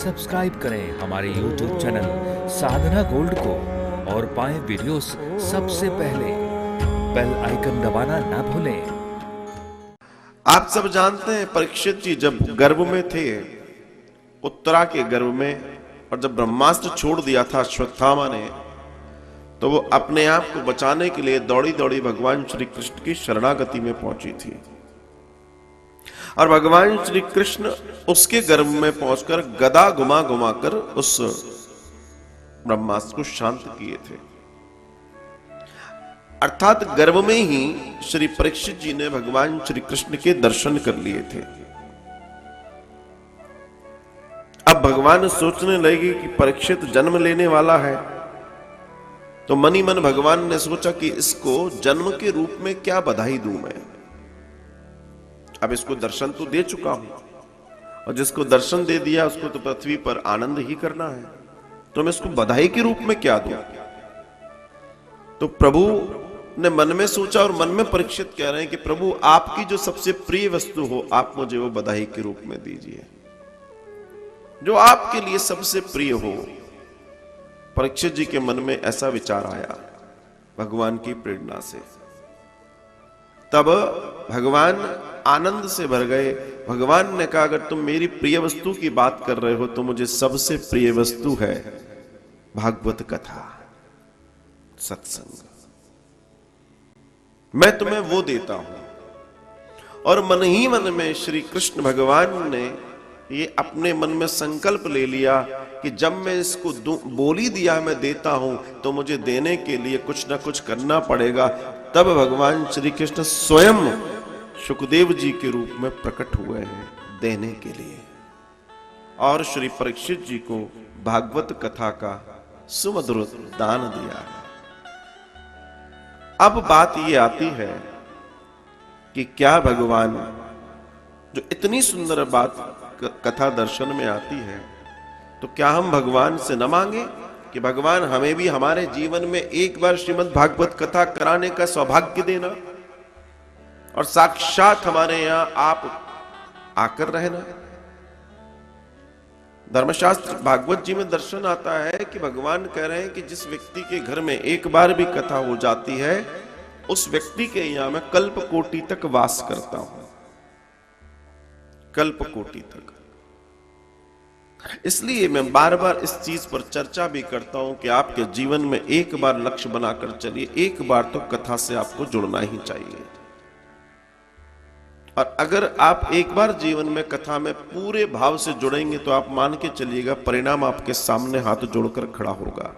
Subscribe करें हमारे YouTube channel साधना gold को और पाएं वीडियोस सबसे पहले। बेल आइकन दबाना ना भूलें। आप सब जानते हैं परीक्षित जी जब गर्भ में थे, उत्तरा के गर्भ में, और जब ब्रह्मास्त्र छोड़ दिया था अश्वत्थामा ने, तो वो अपने आप को बचाने के लिए दौड़ी दौड़ी भगवान श्री कृष्ण की शरणागति में पहुंची थी। और भगवान श्री कृष्ण उसके गर्भ में पहुंचकर गदा घुमा घुमा कर उस ब्रह्मास्त्र को शांत किए थे। अर्थात गर्भ में ही श्री परीक्षित जी ने भगवान श्री कृष्ण के दर्शन कर लिए थे। अब भगवान सोचने लगे कि परीक्षित जन्म लेने वाला है, तो मनी मन भगवान ने सोचा कि इसको जन्म के रूप में क्या बधाई दूं मैं। अब इसको दर्शन तो दे चुका हूं, और जिसको दर्शन दे दिया उसको तो पृथ्वी पर आनंद ही करना है, तो मैं इसको बधाई के रूप में क्या दूं। तो प्रभु ने मन में सोचा, और मन में परीक्षित कह रहे हैं कि प्रभु आपकी जो सबसे प्रिय वस्तु हो, आप मुझे वो बधाई के रूप में दीजिए, जो आपके लिए सबसे प्रिय हो। परीक्षित जी के मन में ऐसा विचार आया भगवान की प्रेरणा से। तब भगवान आनंद से भर गए। भगवान ने कहा, अगर तुम मेरी प्रिय वस्तु की बात कर रहे हो तो मुझे सबसे प्रिय वस्तु है भागवत कथा, सत्संग। मैं तुम्हें वो देता हूं। और मन ही मन में श्री कृष्ण भगवान ने ये अपने मन में संकल्प ले लिया कि जब मैं इसको बोली दिया मैं देता हूं, तो मुझे देने के लिए कुछ ना कुछ करना पड़ेगा। तब भगवान श्री कृष्ण स्वयं सुखदेव जी के रूप में प्रकट हुए हैं देने के लिए, और श्री परीक्षित जी को भागवत कथा का सुमधुर दान दिया है। अब बात ये आती है कि क्या भगवान, जो इतनी सुंदर बात कथा दर्शन में आती है, तो क्या हम भगवान से न मांगे कि भगवान हमें भी हमारे जीवन में एक बार श्रीमद् भागवत कथा कराने का सौभाग्य देना, और साक्षात हमारे यहां आप आकर रहना। धर्मशास्त्र भागवत जी में दर्शन आता है कि भगवान कह रहे हैं कि जिस व्यक्ति के घर में एक बार भी कथा हो जाती है, उस व्यक्ति के यहां मैं कल्प कोटि तक वास करता हूं, कल्प कोटि तक। इसलिए मैं बार बार इस चीज पर चर्चा भी करता हूं कि आपके जीवन में एक बार लक्ष्य बनाकर चलिए, एक बार तो कथा से आपको जुड़ना ही चाहिए। और अगर आप एक बार जीवन में कथा में पूरे भाव से जुड़ेंगे तो आप मान के चलिएगा परिणाम आपके सामने हाथ जोड़कर खड़ा होगा।